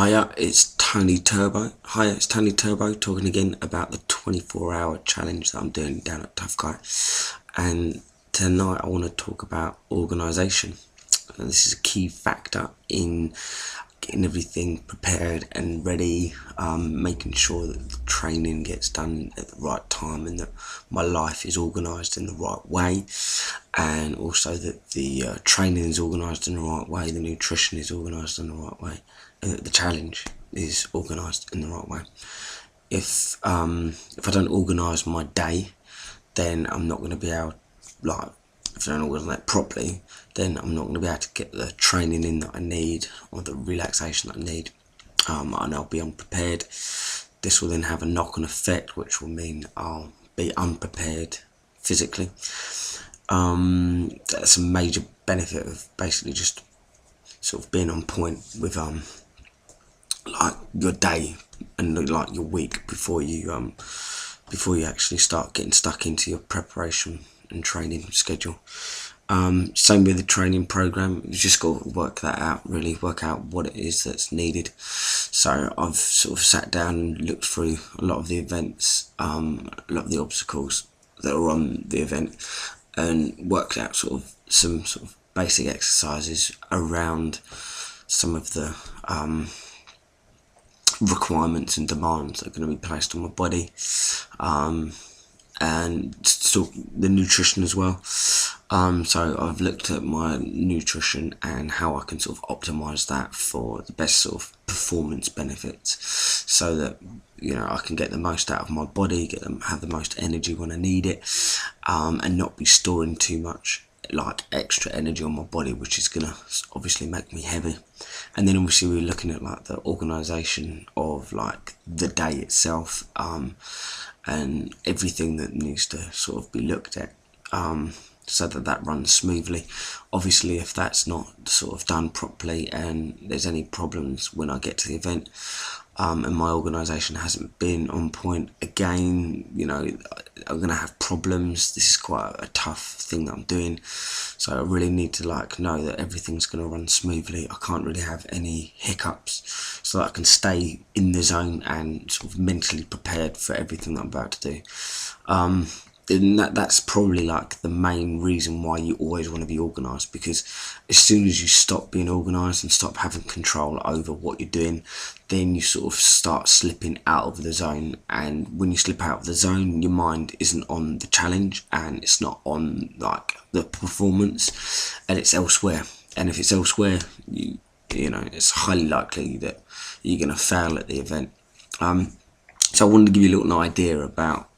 Hiya, it's Tony Turbo. Hiya, it's Tony Turbo talking again about the 24-hour challenge that I'm doing down at Tough Guy. And tonight I want to talk about organisation. And this is a key factor in getting everything prepared and ready, making sure that the training gets done at the right time and that my life is organised in the right way, and also that the training is organised in the right way, the nutrition is organised in the right way, and that the challenge is organised in the right way. If I don't organise my day, then I'm not going to be able, if I don't organise that properly, then I'm not going to be able to get the training in that I need or the relaxation that I need, and I'll be unprepared. This will then have a knock-on effect, which will mean I'll be unprepared physically. That's a major benefit of basically just sort of being on point with like your day and like your week before you actually start getting stuck into your preparation and training schedule. Same with the training program. You've just got to work that out, really work out what it is that's needed. So I've sort of sat down and looked through a lot of the events, a lot of the obstacles that are on the event, and worked out some sort of basic exercises around some of the requirements and demands that are going to be placed on my body, and still the nutrition as well. So I've looked at my nutrition and how I can sort of optimize that for the best sort of performance benefits, so that I can get the most out of my body, have the most energy when I need it, and not be storing too much extra energy on my body, which is gonna obviously make me heavy. And then obviously we're looking at the organisation of the day itself, and everything that needs to sort of be looked at, so that runs smoothly. Obviously, if that's not sort of done properly and there's any problems when I get to the event, and my organisation hasn't been on point, again, I'm going to have problems. This is quite a tough thing that I'm doing, so I really need to know that everything's going to run smoothly. I can't really have any hiccups, so that I can stay in the zone and sort of mentally prepared for everything that I'm about to do. And that's probably the main reason why you always want to be organised, because as soon as you stop being organised and stop having control over what you're doing, then you sort of start slipping out of the zone. And when you slip out of the zone, your mind isn't on the challenge and it's not on the performance, and it's elsewhere. And if it's elsewhere, it's highly likely that you're going to fail at the event. So I wanted to give you a little idea about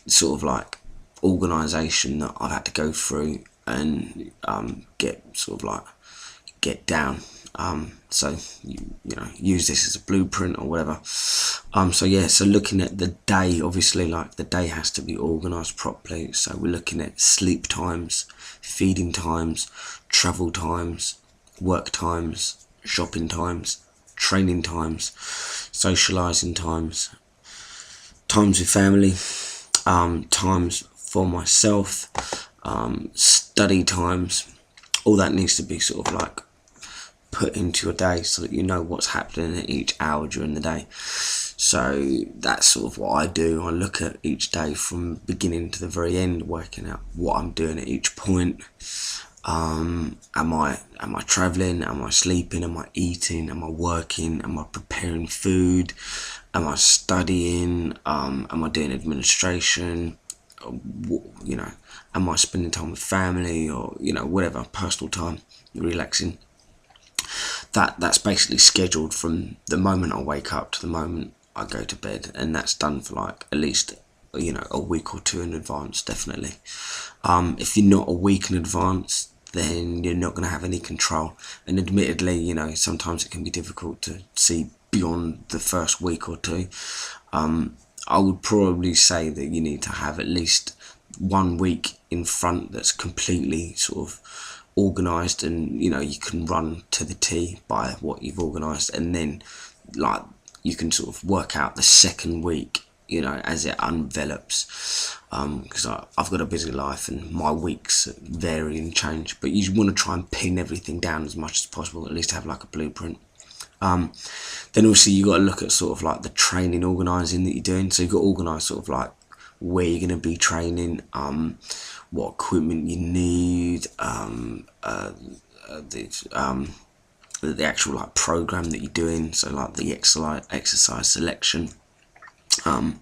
sort of organisation that I've had to go through and get down. So use this as a blueprint or whatever. So looking at the day, obviously the day has to be organised properly. So we're looking at sleep times, feeding times, travel times, work times, shopping times, training times, socialising times, times with family, times for myself, study times. All that needs to be sort of put into your day, so that you know what's happening at each hour during the day. So that's sort of what I do. I look at each day from beginning to the very end, working out what I'm doing at each point. Am I travelling? Am I sleeping? Am I eating? Am I working? Am I preparing food? Am I studying? Am I doing administration? Am I spending time with family, or whatever, personal time, relaxing? That's basically scheduled from the moment I wake up to the moment I go to bed, and that's done for at least a week or two in advance, definitely. If you're not a week in advance, then you're not going to have any control. And admittedly, sometimes it can be difficult to see beyond the first week or two. I would probably say that you need to have at least 1 week in front that's completely sort of organised, and you can run to the T by what you've organised, and then you can sort of work out the second week as it envelops, because I've got a busy life and my weeks vary and change, but you want to try and pin everything down as much as possible, at least have a blueprint. Then also you got to look at sort of like the training organising that you're doing. So you've got to organise sort of like where you're going to be training, what equipment you need, the actual like program that you're doing. So like the exercise selection. And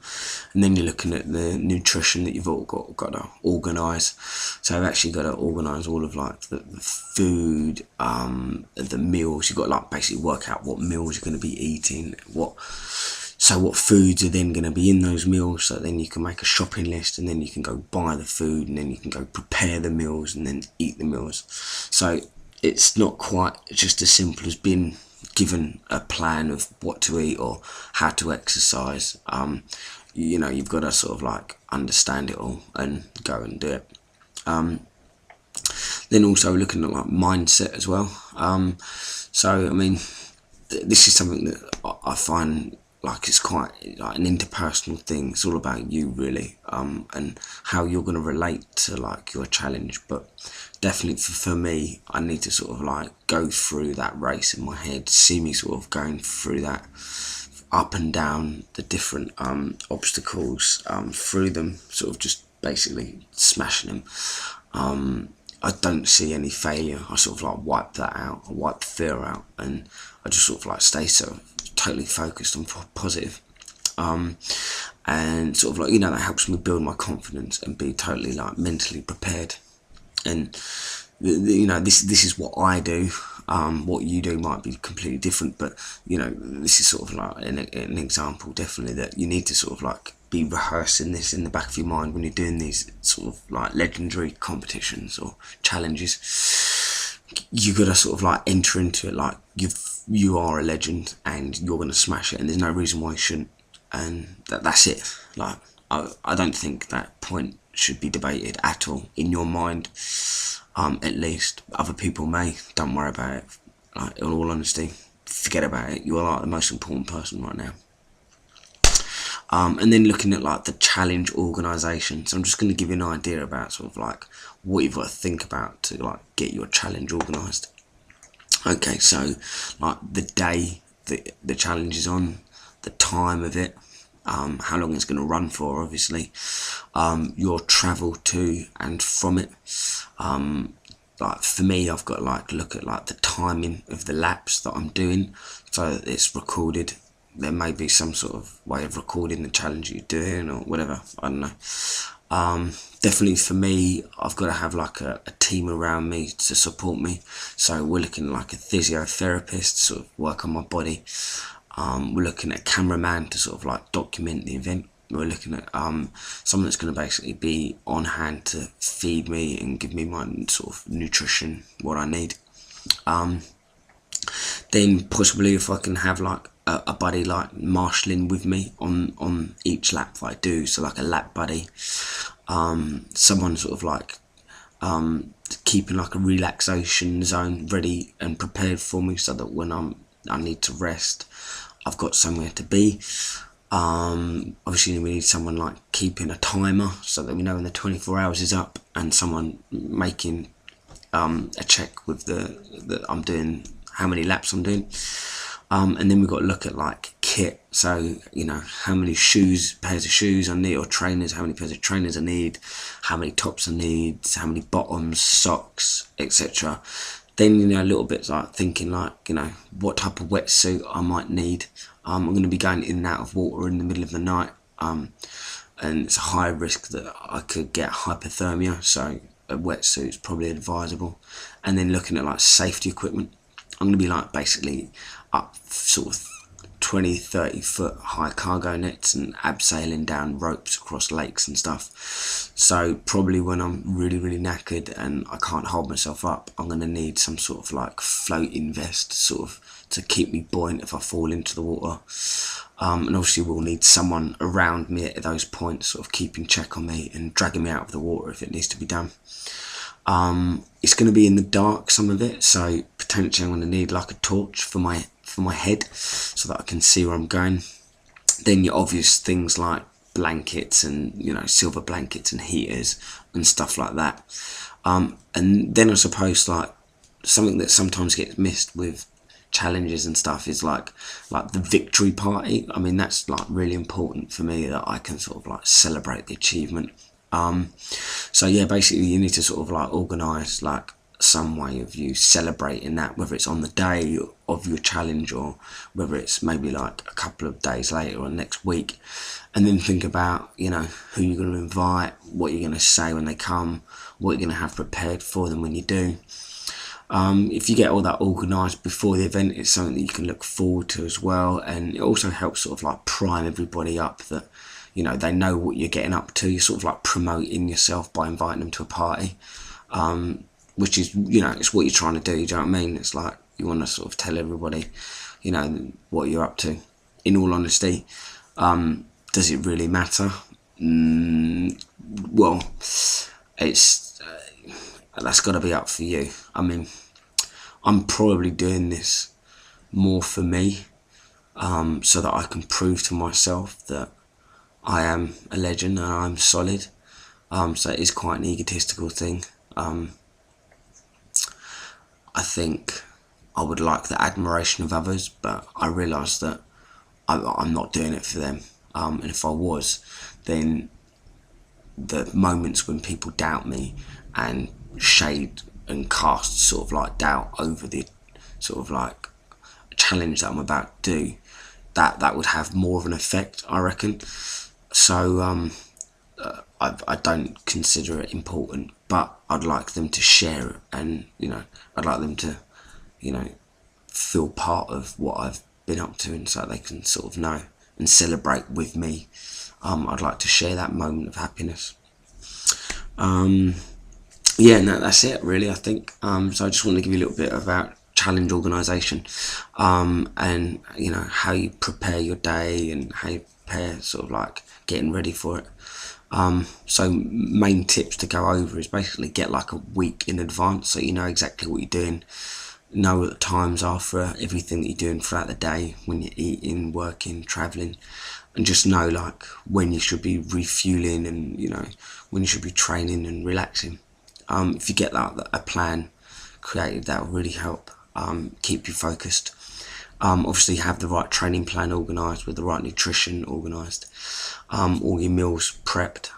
then you're looking at the nutrition that you've all got to organise. So I've actually got to organise all of like the food, the meals. You've got to like basically work out what meals you're going to be eating, what foods are then going to be in those meals. So then you can make a shopping list, and then you can go buy the food, and then you can go prepare the meals and then eat the meals. So it's not quite just as simple as being given a plan of what to eat or how to exercise. You know, you've got to sort of like understand it all and go and do it. Then also looking at like mindset as well. So I mean, this is something that I find like it's quite like an interpersonal thing. It's all about you really, and how you're going to relate to like your challenge. But definitely for me, I need to sort of like go through that race in my head, see me sort of going through that up and down the different obstacles, through them, sort of just basically smashing them. I don't see any failure. I sort of like wipe that out, I wipe the fear out, and I just sort of like stay so totally focused on positive. And sort of like, you know, that helps me build my confidence and be totally like mentally prepared. And you know, this is what I do. What you do might be completely different, but you know, this is sort of like an example, definitely, that you need to sort of like be rehearsing this in the back of your mind when you're doing these sort of like legendary competitions or challenges. You gotta sort of like enter into it like you are a legend and you're gonna smash it, and there's no reason why you shouldn't. And that's it. Like I don't think that point should be debated at all in your mind. At least other people may. Don't worry about it. Like, in all honesty, forget about it. You are like the most important person right now. And then looking at like the challenge organisation. So I'm just going to give you an idea about sort of like what you've got to think about to like get your challenge organised. Okay, so like the day that the challenge is on, the time of it, how long it's going to run for, obviously, your travel to and from it. Like for me, I've got to like look at like the timing of the laps that I'm doing, so that it's recorded. There may be some sort of way of recording the challenge you're doing or whatever, I don't know. Definitely for me, I've got to have like a team around me to support me. So we're looking at like a physiotherapist to sort of work on my body. We're looking at a cameraman to sort of like document the event. We're looking at someone that's going to basically be on hand to feed me and give me my sort of nutrition, what I need. Then possibly if I can have like a buddy like marshalling with me on each lap that I do, so like a lap buddy, someone sort of like keeping like a relaxation zone ready and prepared for me, so that when I need to rest, I've got somewhere to be. Obviously we need someone like keeping a timer so that we know when the 24 hours is up, and someone making a check with the I'm doing, how many laps I'm doing. And then we've got to look at like kit, so you know, how many pairs of shoes I need, or trainers, how many pairs of trainers I need, how many tops I need, how many bottoms, socks, etc. Then, you know, a little bit like thinking like, you know, what type of wetsuit I might need. I'm going to be going in and out of water in the middle of the night, and it's a high risk that I could get hypothermia, so a wetsuit is probably advisable. And then looking at like safety equipment, I'm going to be like basically up sort of 20-30 foot high cargo nets and abseiling down ropes across lakes and stuff. So probably when I'm really knackered and I can't hold myself up, I'm going to need some sort of like floating vest sort of to keep me buoyant if I fall into the water. And obviously we'll need someone around me at those points, sort of keeping check on me and dragging me out of the water if it needs to be done. It's going to be in the dark, some of it, so potentially I'm going to need like a torch for my head so that I can see where I'm going. Then your obvious things like blankets and, you know, silver blankets and heaters and stuff like that. And then I suppose like something that sometimes gets missed with challenges and stuff is like the victory party. I mean, that's like really important for me, that I can sort of like celebrate the achievement. So yeah, basically you need to sort of like organise like some way of you celebrating that, whether it's on the day of your challenge or whether it's maybe like a couple of days later or next week. And then think about, you know, who you're going to invite, what you're going to say when they come, what you're going to have prepared for them when you do. If you get all that organised before the event, it's something that you can look forward to as well, and it also helps sort of like prime everybody up that, you know, they know what you're getting up to. You're sort of like promoting yourself by inviting them to a party, which is, you know, it's what you're trying to do. You know what I mean? It's like you want to sort of tell everybody, you know, what you're up to. In all honesty, does it really matter? Well, it's that's got to be up for you. I mean, I'm probably doing this more for me, so that I can prove to myself that I am a legend and I'm solid. So it is quite an egotistical thing. I think I would like the admiration of others, but I realise that I'm not doing it for them. And if I was, then the moments when people doubt me and shade and cast sort of like doubt over the sort of like challenge that I'm about to do, that would have more of an effect, I reckon. So I don't consider it important, but I'd like them to share it, and, you know, I'd like them to, you know, feel part of what I've been up to, and so they can sort of know and celebrate with me. I'd like to share that moment of happiness. Yeah, no, that's it really, I think. So I just want to give you a little bit about challenge organisation, and, you know, how you prepare your day and how you prepare sort of like getting ready for it. So main tips to go over is basically get like a week in advance, so you know exactly what you're doing, know what the times are for everything that you're doing throughout the day, when you're eating, working, travelling, and just know like when you should be refueling and, you know, when you should be training and relaxing. If you get that a plan created, that will really help keep you focused. Obviously have the right training plan organised with the right nutrition organised, all your meals prepped,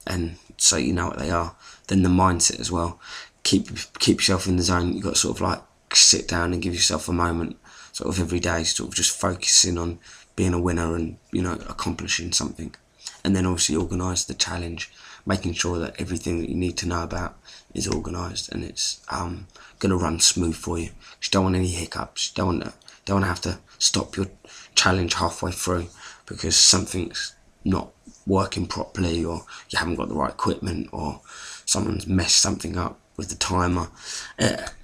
and so you know what they are. Then the mindset as well. Keep yourself in the zone. You've got to sort of like sit down and give yourself a moment sort of every day, sort of just focusing on being a winner and, you know, accomplishing something. And then obviously organise the challenge, making sure that everything that you need to know about is organised and it's going to run smooth for you. You don't want any hiccups. You don't want to have to stop your challenge halfway through because something's not working properly, or you haven't got the right equipment, or someone's messed something up with the timer.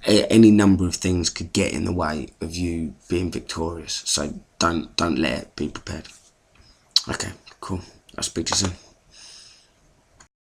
Any number of things could get in the way of you being victorious. So don't let it. Be prepared. Okay, cool. I'll speak to you soon.